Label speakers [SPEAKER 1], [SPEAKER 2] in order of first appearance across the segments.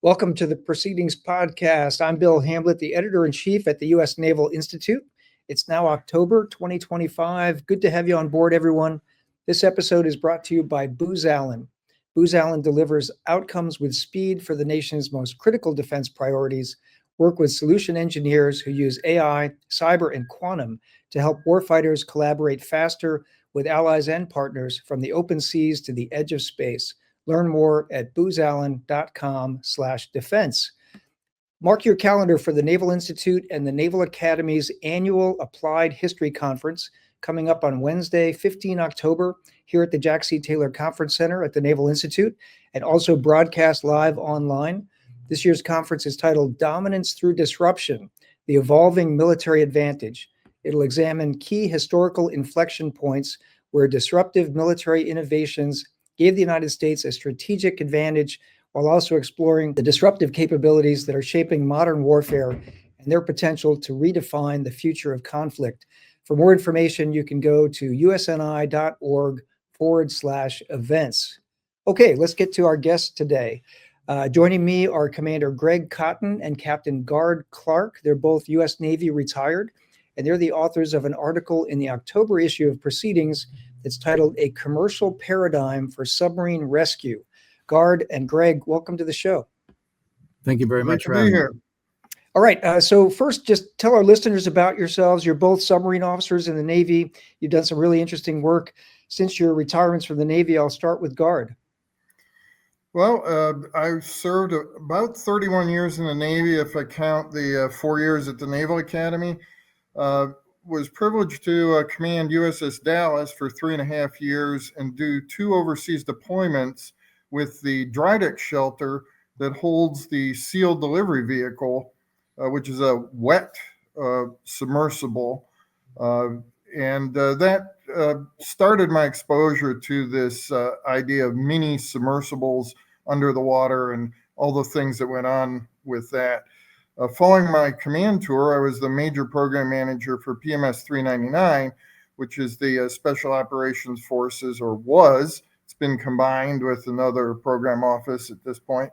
[SPEAKER 1] Welcome to the Proceedings podcast. I'm Bill Hamblett, the editor-in-chief at the U.S. Naval Institute. It's now October 2025. Good to have you on board, everyone. This episode is brought to you by Booz Allen. Booz Allen delivers outcomes with speed for the nation's most critical defense priorities. Work with solution engineers who use AI, cyber, and quantum to help warfighters collaborate faster with allies and partners from the open seas to the edge of space. Learn more at boozallen.com/defense. Mark your calendar for the Naval Institute and the Naval Academy's annual Applied History Conference coming up on Wednesday, 15 October, here at the Jack C. Taylor Conference Center at the Naval Institute, and also broadcast live online. This year's conference is titled Dominance Through Disruption, the Evolving Military Advantage. It'll examine key historical inflection points where disruptive military innovations gave the United States a strategic advantage while also exploring the disruptive capabilities that are shaping modern warfare and their potential to redefine the future of conflict. For more information, you can go to usni.org/events. Okay, let's get to our guests today. Joining me are Commander Greg Cotten and Captain Gard Clark. They're both U.S. Navy retired, and they're the authors of an article in the October issue of Proceedings that's titled A Commercial Paradigm for Submarine Rescue. Gard and Greg, welcome to the show.
[SPEAKER 2] Thank you very much for having me here.
[SPEAKER 1] All right, so first, just tell our listeners about yourselves. You're both submarine officers in the Navy. You've done some really interesting work since your retirements from the Navy. I'll start with Gard.
[SPEAKER 3] Well, I served about 31 years in the Navy, if I count the 4 years at the Naval Academy. Was privileged to command USS Dallas for 3.5 years and do 2 overseas deployments with the dry deck shelter that holds the SEAL delivery vehicle, which is a wet submersible. That started my exposure to this idea of mini submersibles under the water and all the things that went on with that. Following my command tour, I was the major program manager for PMS 399, which is the Special Operations Forces, or was. It's been combined with another program office at this point.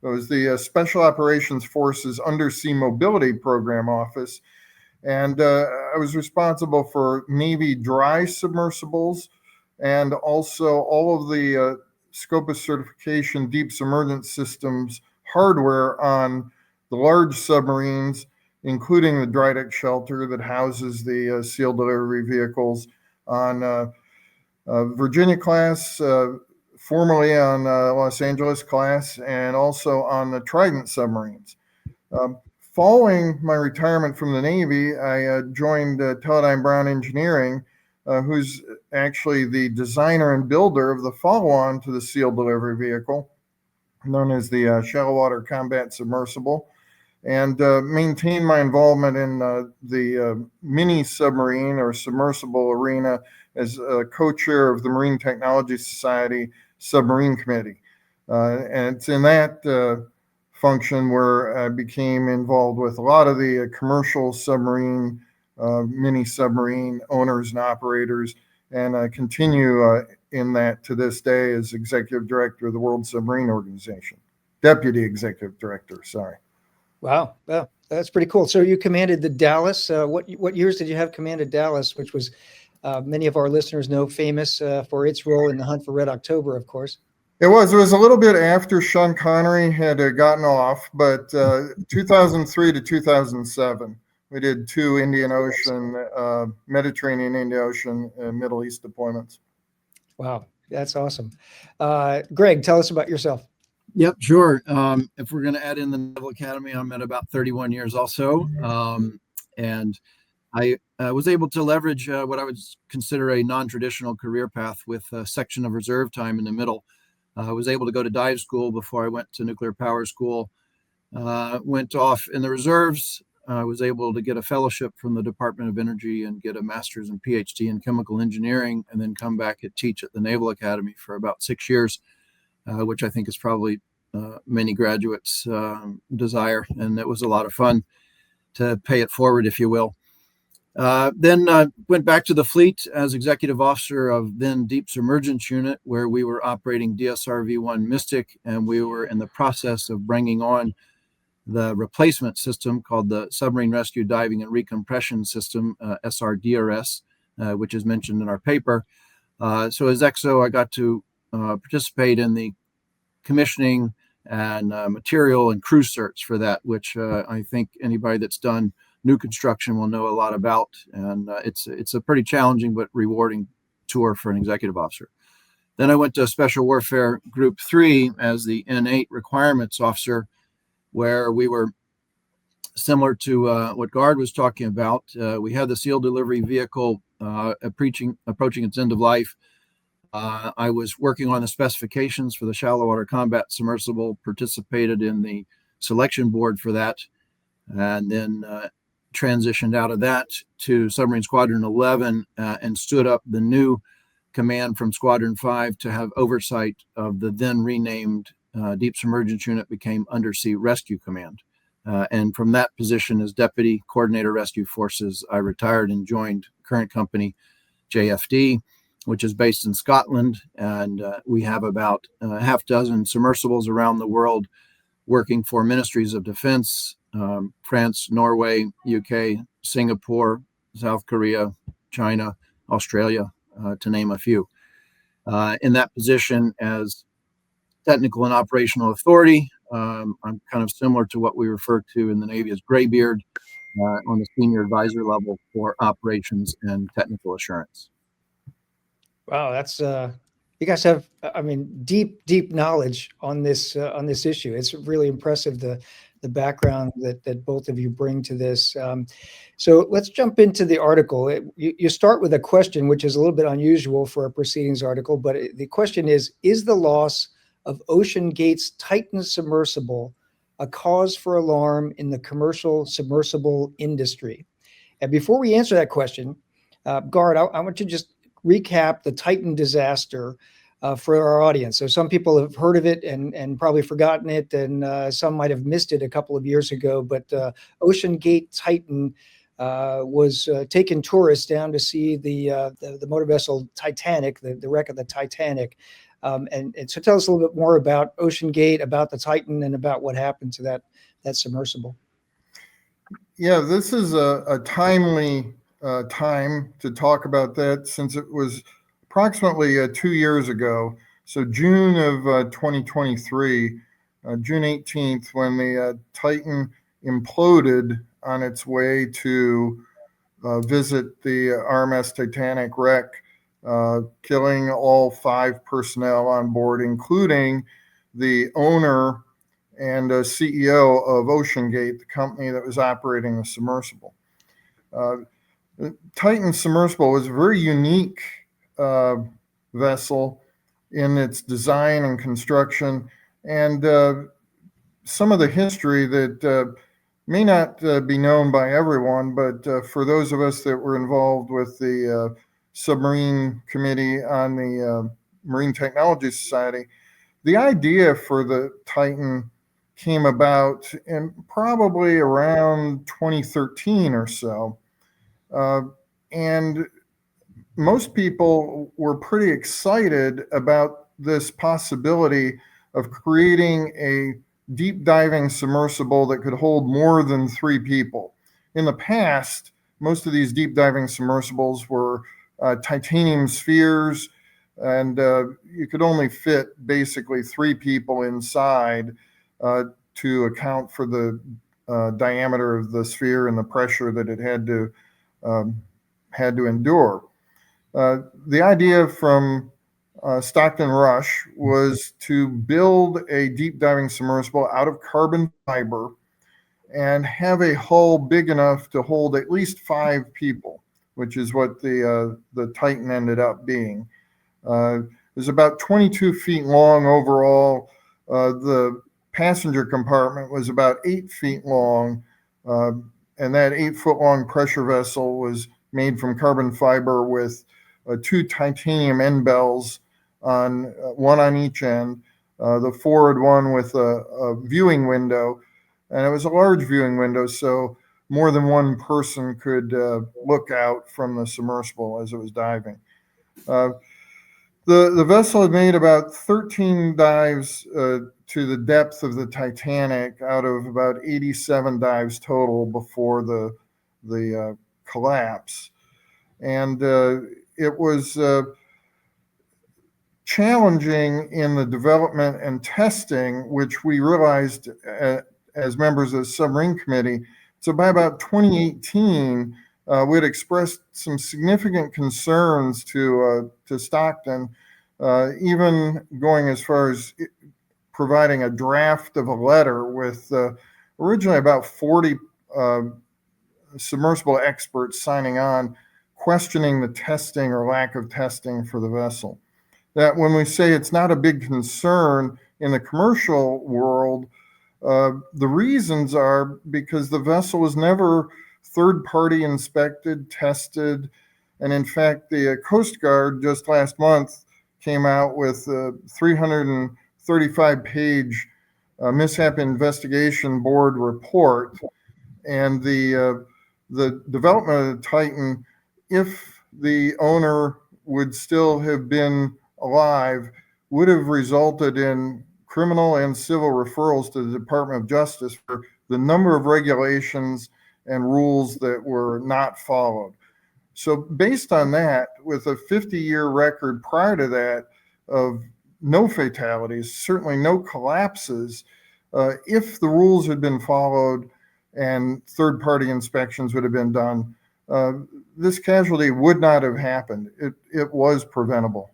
[SPEAKER 3] It was the Special Operations Forces Undersea Mobility Program Office. And I was responsible for Navy dry submersibles and also all of the Scopus certification deep submergence systems hardware on the large submarines, including the dry deck shelter that houses the SEAL delivery vehicles on Virginia class, formerly on Los Angeles class, and also on the Trident submarines. Following my retirement from the Navy, I joined Teledyne Brown Engineering, who's actually the designer and builder of the follow-on to the SEAL delivery vehicle, known as the Shallow Water Combat Submersible, and maintain my involvement in the mini submarine or submersible arena as co-chair of the Marine Technology Society Submarine Committee. And it's in that function where I became involved with a lot of the commercial submarine, mini submarine owners and operators, and I continue in that to this day as executive director of the World Submarine Organization. Deputy executive director, sorry.
[SPEAKER 1] Wow, that's pretty cool. So you commanded the Dallas. What years did you have commanded Dallas, which was, many of our listeners know, famous for its role in the hunt for Red October, of course?
[SPEAKER 3] It was a little bit after Sean Connery had gotten off, but 2003 to 2007, we did 2 Indian Ocean, Mediterranean, Indian Ocean, Middle East deployments.
[SPEAKER 1] Wow, that's awesome. Greg, tell us about yourself.
[SPEAKER 2] Yep, sure. If we're going to add in the Naval Academy, I'm at about 31 years also. And I was able to leverage what I would consider a non-traditional career path with a section of reserve time in the middle. I was able to go to dive school before I went to nuclear power school. Went off in the reserves. I was able to get a fellowship from the Department of Energy and get a master's and PhD in chemical engineering, and then come back and teach at the Naval Academy for about 6 years. Which I think is probably many graduates' desire. And it was a lot of fun to pay it forward, if you will. Then went back to the fleet as executive officer of then Deep Submergence Unit, where we were operating DSR V1 Mystic, and we were in the process of bringing on the replacement system called the Submarine Rescue Diving and Recompression System, SRDRS, which is mentioned in our paper. So as XO, I got to participate in the commissioning and material and crew search for that, which I think anybody that's done new construction will know a lot about. And it's a pretty challenging but rewarding tour for an executive officer. Then I went to Special Warfare Group 3 as the N8 requirements officer, where we were similar to what Gard was talking about. We had the SEAL delivery vehicle approaching its end of life. I was working on the specifications for the shallow water combat submersible, participated in the selection board for that, and then transitioned out of that to Submarine Squadron 11 and stood up the new command from Squadron 5 to have oversight of the then renamed Deep Submergence Unit, became Undersea Rescue Command. And from that position as Deputy Coordinator Rescue Forces, I retired and joined current company JFD, which is based in Scotland. And we have about half dozen submersibles around the world working for ministries of defense, France, Norway, UK, Singapore, South Korea, China, Australia, to name a few. In that position as technical and operational authority, I'm kind of similar to what we refer to in the Navy as graybeard, on the senior advisor level for operations and technical assurance.
[SPEAKER 1] Wow, that's you guys have, I mean, deep knowledge on this issue. It's really impressive, the background that both of you bring to this. So let's jump into the article. You start with a question, which is a little bit unusual for a Proceedings article, but the question is the loss of OceanGate's Titan submersible a cause for alarm in the commercial submersible industry? And before we answer that question, Gard, I want you to just recap the Titan disaster for our audience. So some people have heard of it and probably forgotten it, and some might have missed it a couple of years ago. But OceanGate Titan was taking tourists down to see the motor vessel Titanic, the wreck of the Titanic. And so tell us a little bit more about OceanGate, about the Titan, and about what happened to that submersible.
[SPEAKER 3] Yeah, this is a timely time to talk about that, since it was approximately 2 years ago. So June of 2023, June 18th, when the Titan imploded on its way to visit the RMS Titanic wreck, killing all 5 personnel on board, including the owner and CEO of OceanGate, the company that was operating the submersible. Titan submersible was a very unique vessel in its design and construction, and some of the history that may not be known by everyone, but for those of us that were involved with the Submarine Committee on the Marine Technology Society, the idea for the Titan came about in probably around 2013 or so. And most people were pretty excited about this possibility of creating a deep diving submersible that could hold more than 3 people. In the past, most of these deep diving submersibles were titanium spheres, and you could only fit basically 3 people inside to account for the diameter of the sphere and the pressure that it had to endure. The idea from Stockton Rush was to build a deep diving submersible out of carbon fiber and have a hull big enough to hold at least 5 people, which is what the Titan ended up being. It was about 22 feet long overall. The passenger compartment was about 8 feet long, and that 8-foot long pressure vessel was made from carbon fiber with 2 titanium end bells, one on each end, the forward one with a viewing window, and it was a large viewing window, so more than one person could look out from the submersible as it was diving. The vessel had made about 13 dives to the depth of the Titanic out of about 87 dives total before the collapse. And it was challenging in the development and testing, which we realized as members of the Submarine Committee. So by about 2018, we had expressed some significant concerns to Stockton, even going as far as providing a draft of a letter with originally about 40 submersible experts signing on, questioning the testing or lack of testing for the vessel. That when we say it's not a big concern in the commercial world, the reasons are because the vessel was never third-party inspected, tested, and in fact, the Coast Guard just last month came out with a 335-page mishap investigation board report, and the development of the Titan, if the owner would still have been alive, would have resulted in criminal and civil referrals to the Department of Justice for the number of regulations and rules that were not followed. So based on that, with a 50-year record prior to that of no fatalities, certainly no collapses, if the rules had been followed and third-party inspections would have been done, this casualty would not have happened. It was preventable.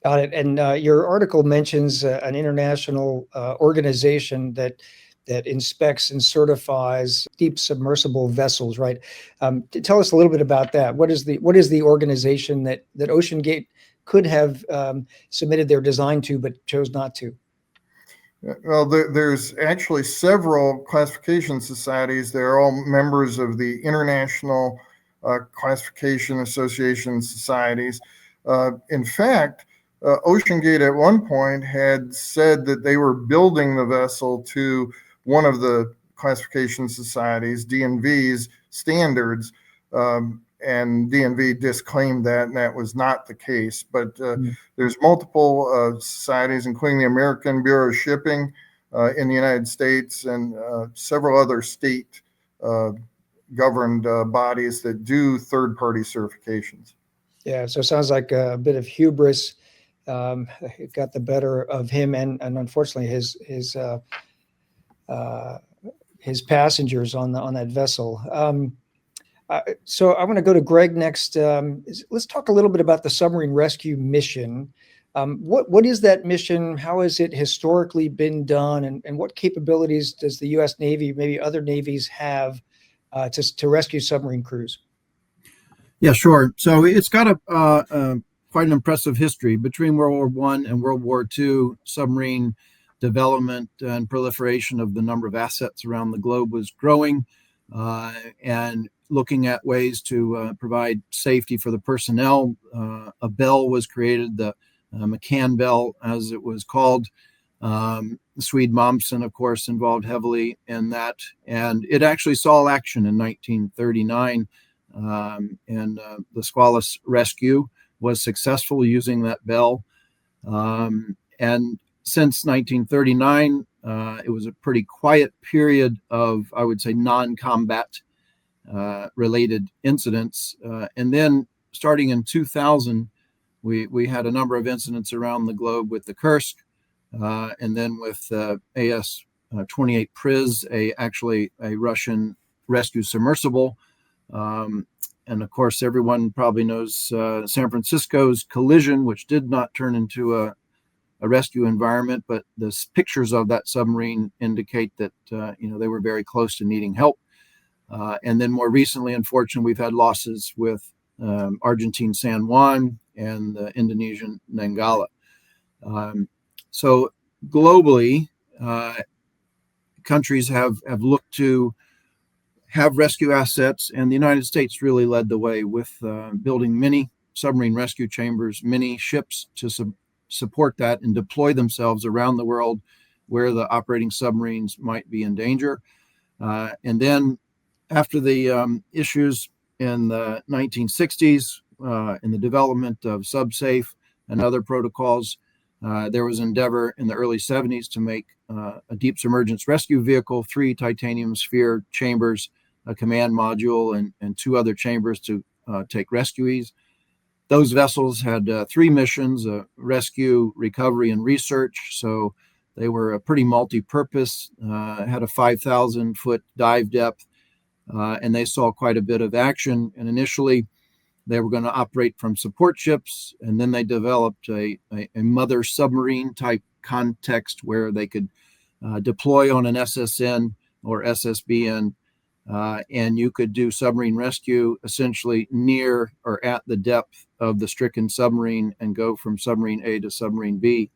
[SPEAKER 1] Got it. And your article mentions an international organization that inspects and certifies deep submersible vessels, right? Tell us a little bit about that. What is the organization that OceanGate could have submitted their design to but chose not to?
[SPEAKER 3] Well, there's actually several classification societies. They're all members of the International Classification Association societies. In fact, OceanGate at one point had said that they were building the vessel to one of the classification societies, DNV's standards, and DNV disclaimed that, and that was not the case. But there's multiple societies, including the American Bureau of Shipping in the United States and several other state governed bodies that do third-party certifications.
[SPEAKER 1] Yeah, so it sounds like a bit of hubris got the better of him, and unfortunately his passengers on that vessel. So I want to go to Greg next. Let's talk a little bit about the submarine rescue mission. What is that mission? How has it historically been done, and what capabilities does the U.S. Navy, maybe other navies, have to rescue submarine crews?
[SPEAKER 2] Yeah, sure. So it's got a quite an impressive history. Between World War I and World War II, submarine development and proliferation of the number of assets around the globe was growing, and looking at ways to provide safety for the personnel. A bell was created, the McCann Bell, as it was called. Swede Momsen, of course, involved heavily in that, and it actually saw action in 1939, and the Squalus rescue was successful using that bell. And since 1939, it was a pretty quiet period of, I would say, non-combat related incidents. And then starting in 2000, we had a number of incidents around the globe with the Kursk, and then with AS-28 Priz, actually a Russian rescue submersible. And of course, everyone probably knows San Francisco's collision, which did not turn into a rescue environment, but the pictures of that submarine indicate that they were very close to needing help. And then more recently, unfortunately, we've had losses with Argentine San Juan and the Indonesian Nanggala. So globally, countries have looked to have rescue assets, and the United States really led the way with building many submarine rescue chambers, many ships to support that and deploy themselves around the world where the operating submarines might be in danger. And then after the issues in the 1960s, in the development of SubSafe and other protocols, there was endeavor in the early 70s to make a deep submergence rescue vehicle, 3 titanium sphere chambers, a command module, and 2 other chambers to take rescuees. Those vessels had 3 missions: rescue, recovery, and research. So they were pretty multi-purpose, had a 5,000-foot dive depth, and they saw quite a bit of action. And initially, they were going to operate from support ships, and then they developed a mother submarine type context where they could deploy on an SSN or SSBN, and you could do submarine rescue essentially near or at the depth of the stricken submarine and go from submarine A to submarine B.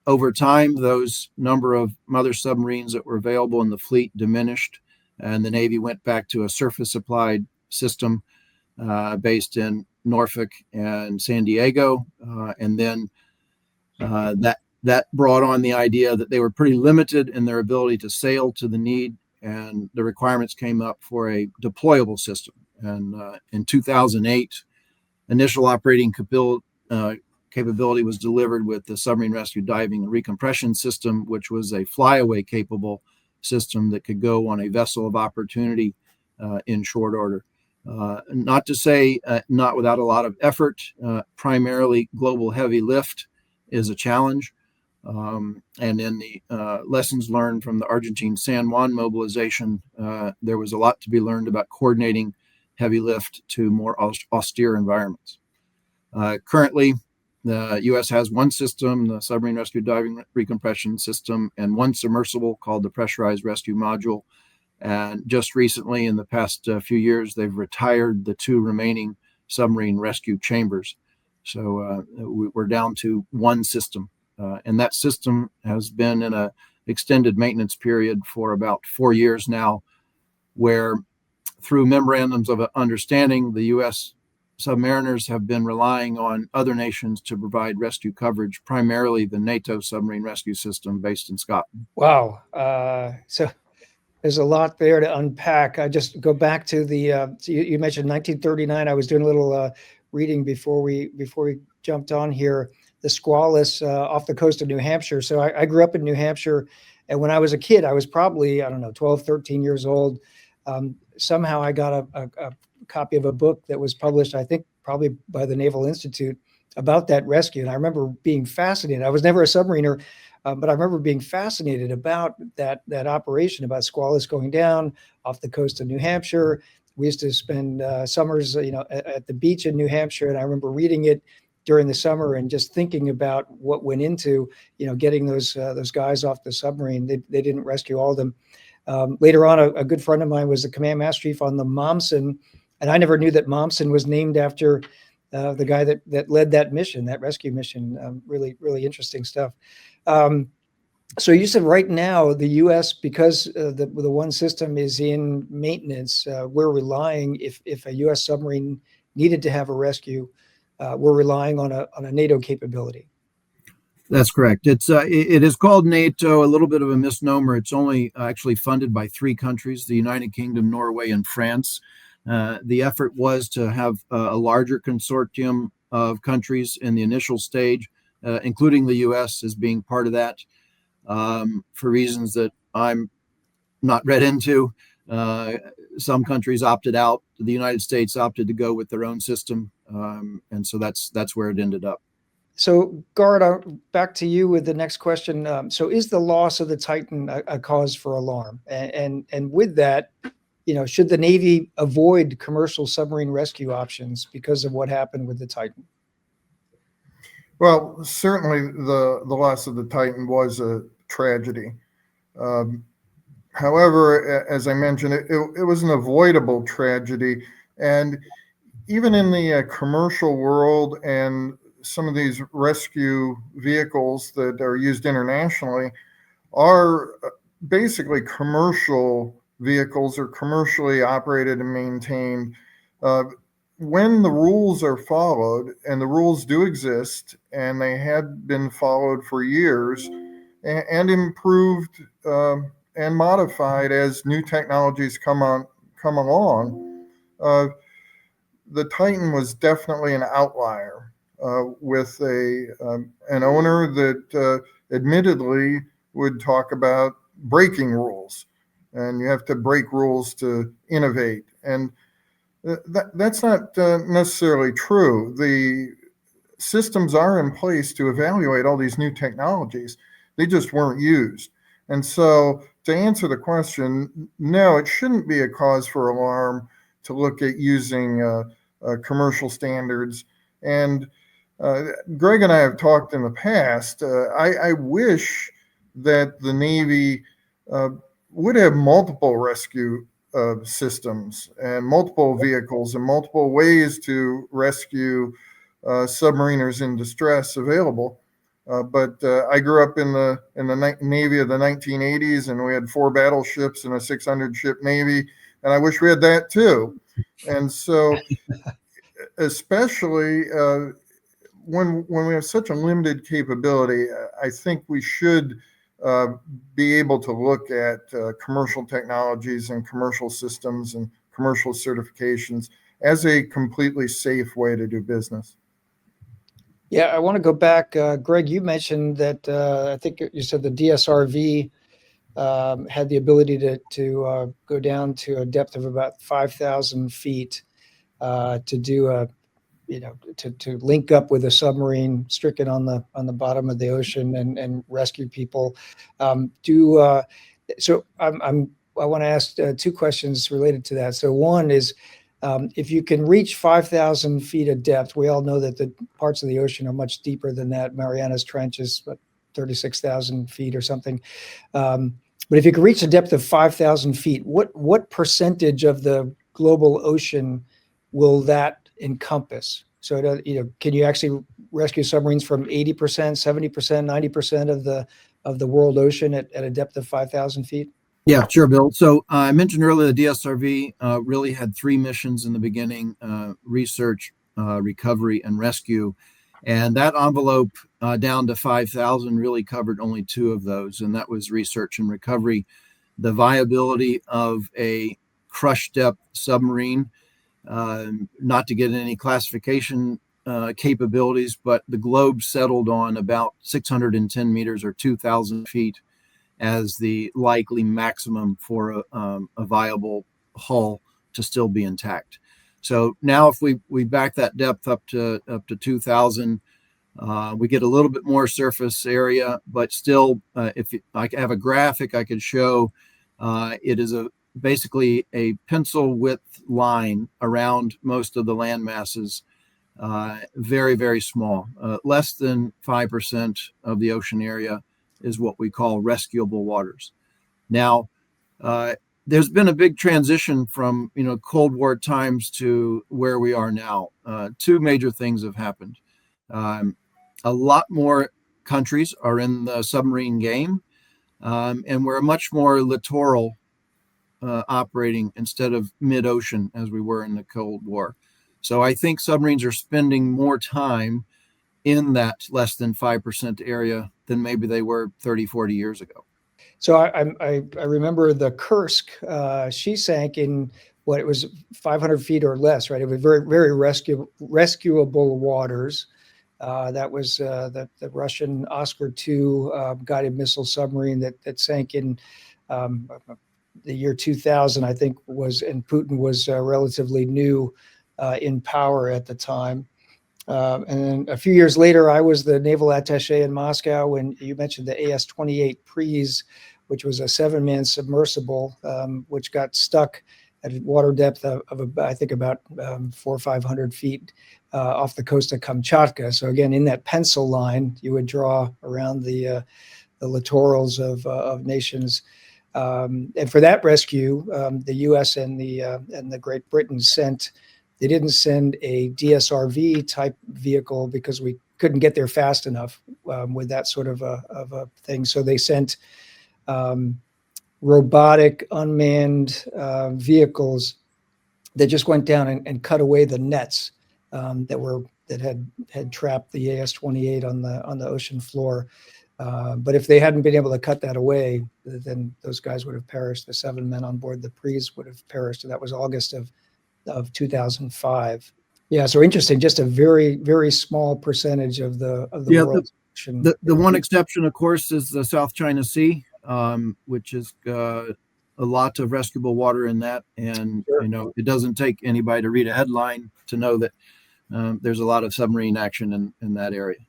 [SPEAKER 2] Over time, those number of mother submarines that were available in the fleet diminished, and the Navy went back to a surface applied system based in Norfolk and San Diego, and then that brought on the idea that they were pretty limited in their ability to sail to the need, and the requirements came up for a deployable system. And in 2008, initial operating capability was delivered with the submarine rescue diving and recompression system, which was a flyaway capable system that could go on a vessel of opportunity in short order. Not to say not without a lot of effort. Primarily global heavy lift is a challenge. And in the lessons learned from the Argentine San Juan mobilization, there was a lot to be learned about coordinating heavy lift to more austere environments. Currently, the U.S. has 1 system, the submarine rescue diving recompression system, and 1 submersible called the pressurized rescue module. And just recently, in the past few years, they've retired the 2 remaining submarine rescue chambers. So we're down to 1 system. And that system has been in an extended maintenance period for about 4 years now, where through memorandums of understanding, the U.S. submariners have been relying on other nations to provide rescue coverage, primarily the NATO submarine rescue system based in Scotland.
[SPEAKER 1] Wow. So there's a lot there to unpack. I just go back to the, so you mentioned 1939. I was doing a little reading before we jumped on here. The Squalus off the coast of New Hampshire. So I grew up in New Hampshire. And when I was a kid, I was probably, 12, 13 years old. Somehow I got a copy of a book that was published, I think probably by the Naval Institute, about that rescue. And I remember being fascinated. I was never a submariner, but I remember being fascinated about that operation, about Squalus going down off the coast of New Hampshire. We used to spend summers, at the beach in New Hampshire. And I remember reading it during the summer and just thinking about what went into, getting those guys off the submarine. They didn't rescue all of them. Later on, a good friend of mine was the command master chief on the Momsen, and I never knew that Momsen was named after the guy that led that mission, that rescue mission. Really, really interesting stuff. So you said right now the U.S., because the 1 system is in maintenance, we're relying, if a U.S. submarine needed to have a rescue, we're relying on a NATO capability.
[SPEAKER 2] That's correct. It is called NATO, a little bit of a misnomer. It's only actually funded by 3 countries, the United Kingdom, Norway, and France. The effort was to have a larger consortium of countries in the initial stage, including the U.S. as being part of that, for reasons that I'm not read into. Some countries opted out. The United States opted to go with their own system, and so that's where it ended up.
[SPEAKER 1] So, Gard, back to you with the next question. So is the loss of the Titan a cause for alarm? And with that, should the Navy avoid commercial submarine rescue options because of what happened with the Titan?
[SPEAKER 3] Well, certainly the loss of the Titan was a tragedy. However, as I mentioned, it was an avoidable tragedy. And even in the commercial world and some of these rescue vehicles that are used internationally are basically commercial vehicles or commercially operated and maintained. When the rules are followed, and the rules do exist, and they had been followed for years and improved and modified as new technologies come along. The Titan was definitely an outlier with an owner that admittedly would talk about breaking rules, and you have to break rules to innovate. And that's not necessarily true. The systems are in place to evaluate all these new technologies. They just weren't used. And so, to answer the question, no, it shouldn't be a cause for alarm to look at using commercial standards. And Greg and I have talked in the past. I wish that the Navy would have multiple rescue systems and multiple vehicles and multiple ways to rescue submariners in distress available. But I grew up in the Navy of the 1980s, and we had 4 battleships and a 600-ship Navy, and I wish we had that too. And so, especially when we have such a limited capability, I think we should be able to look at commercial technologies and commercial systems and commercial certifications as a completely safe way to do business.
[SPEAKER 1] Yeah, I want to go back. Greg, you mentioned that I think you said the DSRV had the ability to go down to a depth of about 5,000 feet to do a, to link up with a submarine stricken on the bottom of the ocean and rescue people. So I want to ask 2 questions related to that. So one is, if you can reach 5,000 feet of depth, we all know that the parts of the ocean are much deeper than that. Marianas Trench is 36,000 feet or something. But if you can reach a depth of 5,000 feet, what percentage of the global ocean will that encompass? So, can you actually rescue submarines from 80%, 70%, 90% of the world ocean at a depth of 5,000 feet?
[SPEAKER 2] Yeah, sure, Bill. So I mentioned earlier the DSRV really had 3 missions in the beginning: research, recovery, and rescue. And that envelope down to 5,000 really covered only 2 of those, and that was research and recovery. The viability of a crush depth submarine, not to get any classification capabilities, but the globe settled on about 610 meters or 2,000 feet as the likely maximum for a viable hull to still be intact. So now if we back that depth up to 2,000, we get a little bit more surface area, but still, if I have a graphic I could show, it is basically a pencil width line around most of the land masses, very, very small. Less than 5% of the ocean area is what we call rescuable waters. Now, there's been a big transition from Cold War times to where we are now. 2 major things have happened. A lot more countries are in the submarine game, and we're much more littoral operating instead of mid-ocean as we were in the Cold War. So I think submarines are spending more time in that less than 5% area than maybe they were 30, 40 years ago.
[SPEAKER 1] So I remember the Kursk. She sank in what it was 500 feet or less, right? It was very, very rescuable waters. That was the Russian Oscar II guided missile submarine that sank in the year 2000, I think, and Putin was relatively new in power at the time. And then a few years later, I was the naval attaché in Moscow when you mentioned the AS-28 Prise, which was a 7-man submersible, which got stuck at a water depth of I think about 400 or 500 feet off the coast of Kamchatka. So again, in that pencil line, you would draw around the littorals of nations. And for that rescue, the U.S. and the Great Britain they didn't send a DSRV type vehicle because we couldn't get there fast enough with that sort of a thing. So they sent robotic unmanned vehicles that just went down and cut away the nets that had trapped the AS-28 on the ocean floor. But if they hadn't been able to cut that away, then those guys would have perished. The 7 men on board the Prise would have perished. And that was August of 2005. Yeah, so interesting. Just a very, very small percentage of the
[SPEAKER 2] Yeah,
[SPEAKER 1] world's ocean.
[SPEAKER 2] the one exception, of course, is the South China Sea, which is a lot of rescuable water in that. And,
[SPEAKER 1] Sure.
[SPEAKER 2] it doesn't take anybody to read a headline to know that there's a lot of submarine action in that area.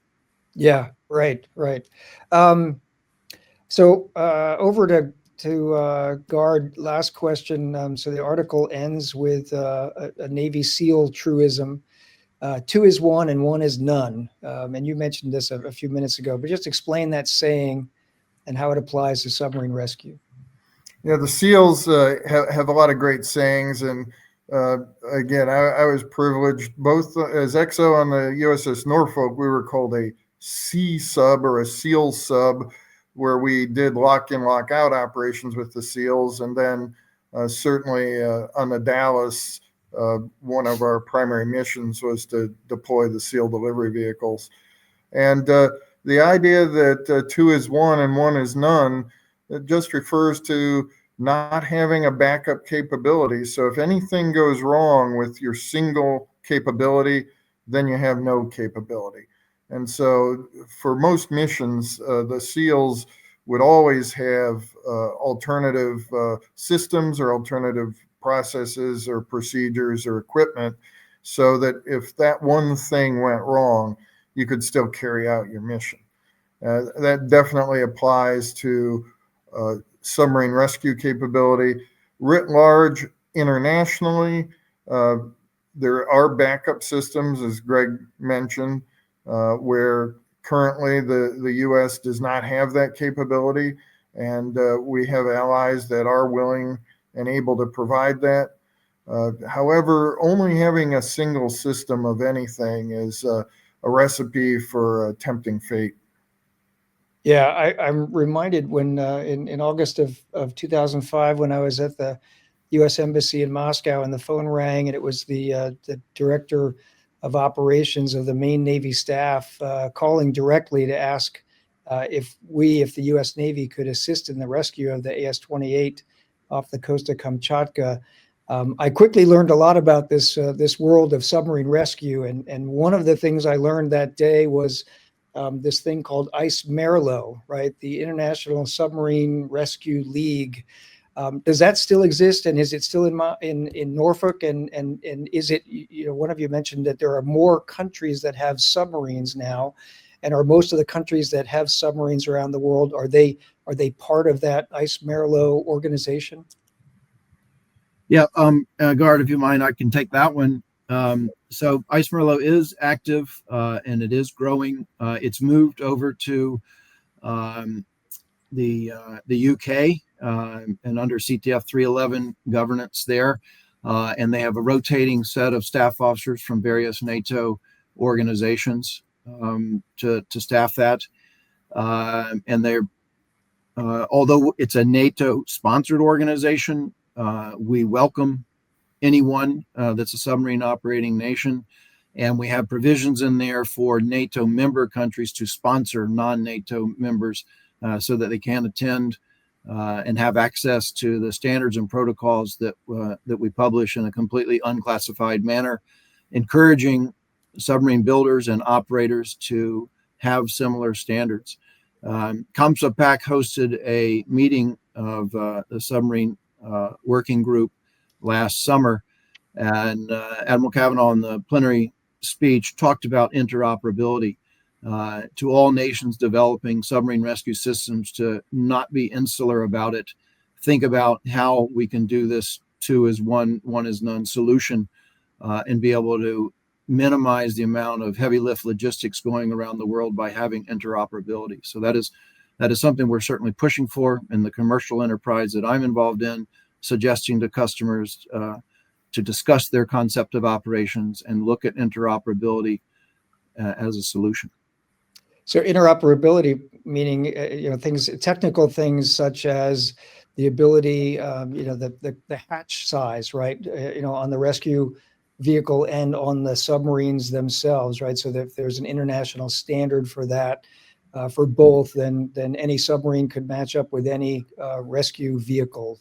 [SPEAKER 1] Yeah, right. So over to Gard, last question. So the article ends with a Navy SEAL truism. 2 is 1 and 1 is none. And you mentioned this a few minutes ago, but just explain that saying and how it applies to submarine rescue.
[SPEAKER 3] Yeah, the SEALs have a lot of great sayings. And again, I was privileged both as XO on the USS Norfolk. We were called a C sub or a SEAL sub, where we did lock-in, lock-out operations with the SEALs. And then certainly on the Dallas, one of our primary missions was to deploy the SEAL delivery vehicles. And the idea that 2 is 1 and 1 is none, it just refers to not having a backup capability. So if anything goes wrong with your single capability, then you have no capability. And so for most missions, the SEALs would always have alternative systems or alternative processes or procedures or equipment, so that if that one thing went wrong, you could still carry out your mission. That definitely applies to submarine rescue capability. Writ large, internationally, there are backup systems, as Greg mentioned, where currently the U.S. does not have that capability, and we have allies that are willing and able to provide that. However, only having a single system of anything is a recipe for tempting fate.
[SPEAKER 1] Yeah, I'm reminded when in August of 2005, when I was at the U.S. Embassy in Moscow, and the phone rang, and it was the director of operations of the main Navy staff calling directly to ask if the U.S. Navy could assist in the rescue of the AS-28 off the coast of Kamchatka. I quickly learned a lot about this world of submarine rescue, and one of the things I learned that day was this thing called Ice Merlo, right? The International Submarine Rescue League. Does that still exist, and is it still in Norfolk? And is it, one of you mentioned that there are more countries that have submarines now, and are most of the countries that have submarines around the world, are they part of that Ice Merlo organization?
[SPEAKER 2] Yeah, Gard, if you mind, I can take that one. So Ice Merlo is active and it is growing. It's moved over to the UK and under CTF 311 governance there. And they have a rotating set of staff officers from various NATO organizations to staff that. And they're, although it's a NATO sponsored organization, we welcome anyone that's a submarine operating nation. And we have provisions in there for NATO member countries to sponsor non-NATO members so that they can attend and have access to the standards and protocols that we publish in a completely unclassified manner, encouraging submarine builders and operators to have similar standards. COMSOPAC hosted a meeting of the submarine working group last summer, and Admiral Kavanaugh in the plenary speech talked about interoperability to all nations developing submarine rescue systems to not be insular about it. Think about how we can do this 2 is 1, 1 is none solution, and be able to minimize the amount of heavy lift logistics going around the world by having interoperability. So that is something we're certainly pushing for in the commercial enterprise that I'm involved in, suggesting to customers to discuss their concept of operations and look at interoperability as a solution.
[SPEAKER 1] So interoperability, meaning technical things such as the ability, the hatch size, right? On the rescue vehicle and on the submarines themselves, right? So that there's an international standard for that. for both than any submarine could match up with any rescue vehicle,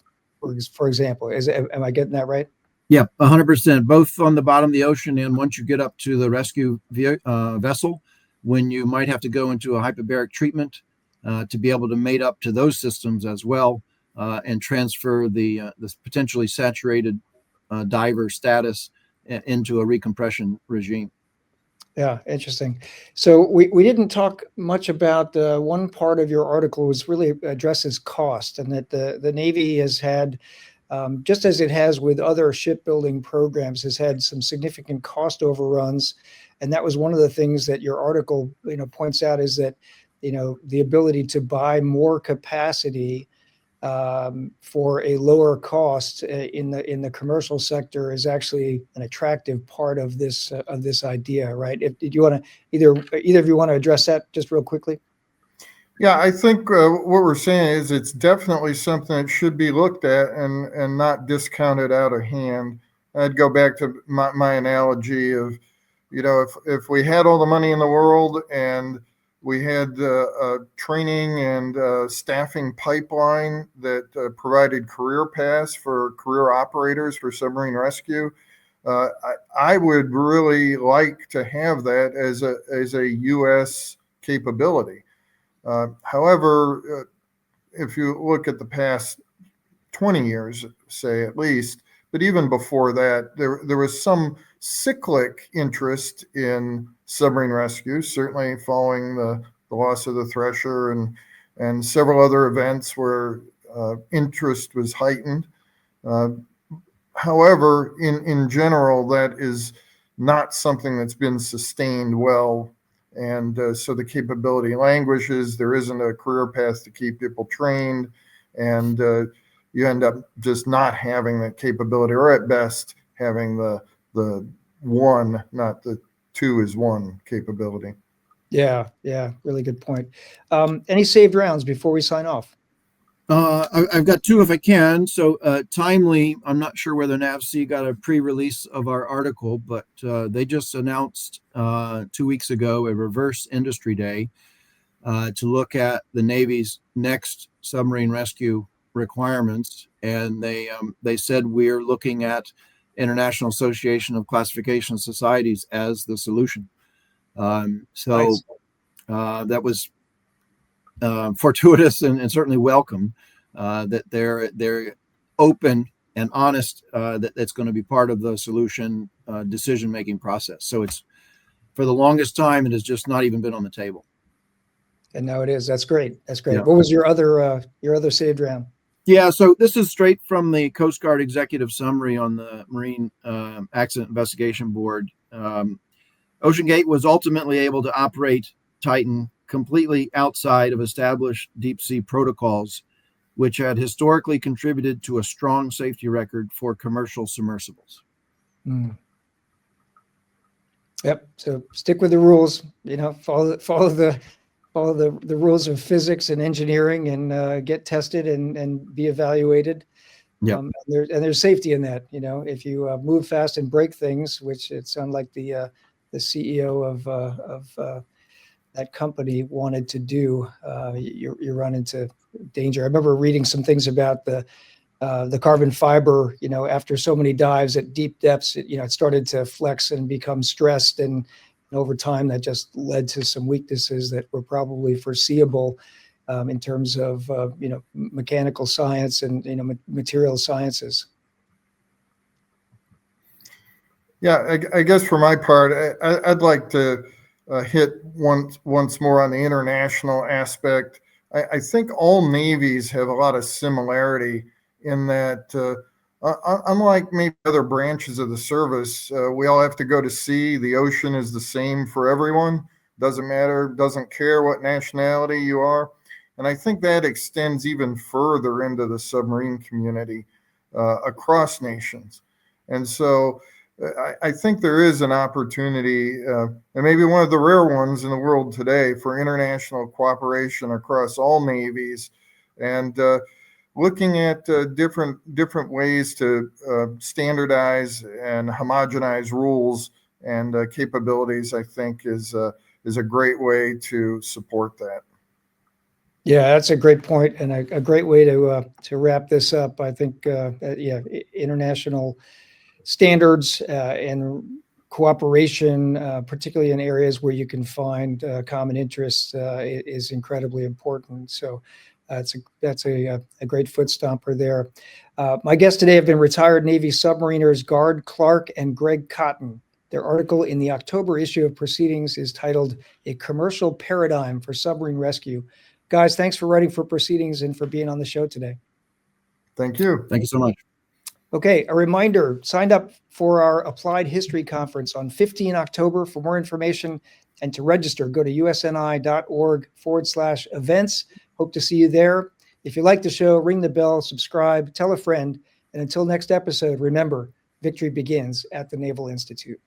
[SPEAKER 1] for example. Am I getting that right?
[SPEAKER 2] Yeah, 100%. Both on the bottom of the ocean and once you get up to the rescue vessel, when you might have to go into a hyperbaric treatment to be able to mate up to those systems as well and transfer the potentially saturated diver status into a recompression regime.
[SPEAKER 1] Yeah, interesting. So we didn't talk much about one part of your article was really addresses cost, and that the Navy has had, just as it has with other shipbuilding programs, has had some significant cost overruns. And that was one of the things that your article, points out, is that, the ability to buy more capacity for a lower cost in the commercial sector is actually an attractive part of this idea, right? Did you want to either of you want to address that just real quickly?
[SPEAKER 3] Yeah, I think what we're saying is it's definitely something that should be looked at and not discounted out of hand. I'd go back to my analogy of, if we had all the money in the world and we had a training and staffing pipeline that provided career paths for career operators for submarine rescue, I would really like to have that as a U.S. capability. However, if you look at the past 20 years, say at least, but even before that, there was some cyclic interest in submarine rescue, certainly following the loss of the Thresher and several other events where interest was heightened. However, in general, that is not something that's been sustained well. And so the capability languishes. There isn't a career path to keep people trained. And you end up just not having that capability, or at best having the one, not the two is one capability.
[SPEAKER 1] Yeah, really good point. Any saved rounds before we sign off?
[SPEAKER 2] I've got two if I can. So timely, I'm not sure whether NAVC got a pre-release of our article, but they just announced 2 weeks ago a reverse industry day to look at the Navy's next submarine rescue requirements. And they said we're looking at International Association of Classification Societies as the solution. Nice. That was fortuitous and certainly welcome that they're open and honest that that's going to be part of the solution decision-making process. So it's, for the longest time, it has just not even been on the table.
[SPEAKER 1] And now it is. That's great.
[SPEAKER 2] Yeah.
[SPEAKER 1] What was your other saved round?
[SPEAKER 2] Yeah, so this is straight from the Coast Guard Executive Summary on the Marine Accident Investigation Board. OceanGate was ultimately able to operate Titan completely outside of established deep sea protocols, which had historically contributed to a strong safety record for commercial submersibles.
[SPEAKER 1] Yep. So stick with the rules. Follow the rules of physics and engineering, and get tested and be evaluated.
[SPEAKER 2] Yeah.
[SPEAKER 1] There's safety in that. If you move fast and break things, which it sounded like the CEO of that company wanted to do, you run into danger. I remember reading some things about the carbon fiber. After so many dives at deep depths, it started to flex and become stressed, and over time that just led to some weaknesses that were probably foreseeable in terms of mechanical science and material sciences.
[SPEAKER 3] Yeah, I guess for my part, I'd like to hit once more on the international aspect. I think all navies have a lot of similarity in that, unlike maybe other branches of the service, we all have to go to sea. The ocean is the same for everyone. Doesn't matter, doesn't care what nationality you are. And I think that extends even further into the submarine community across nations. And so I think there is an opportunity, and maybe one of the rare ones in the world today, for international cooperation across all navies, and looking at different ways to standardize and homogenize rules and capabilities. I think is is a great way to support that.
[SPEAKER 1] Yeah, that's a great point and a great way to wrap this up. I think, yeah, international standards and cooperation, particularly in areas where you can find common interests, is incredibly important. So that's a great foot stomper there. My guests today have been retired Navy submariners Gard, Clark, and Greg Cotten. Their article in the October issue of Proceedings is titled "A Commercial Paradigm for Submarine Rescue." Guys, thanks for writing for Proceedings and for being on the show today.
[SPEAKER 3] Thank you.
[SPEAKER 2] Thank you so much.
[SPEAKER 1] Okay, a reminder, signed up for our Applied History Conference on 15 October. For more information and to register, go to usni.org/events. Hope to see you there. If you like the show, ring the bell, subscribe, tell a friend. And until next episode, remember, victory begins at the Naval Institute.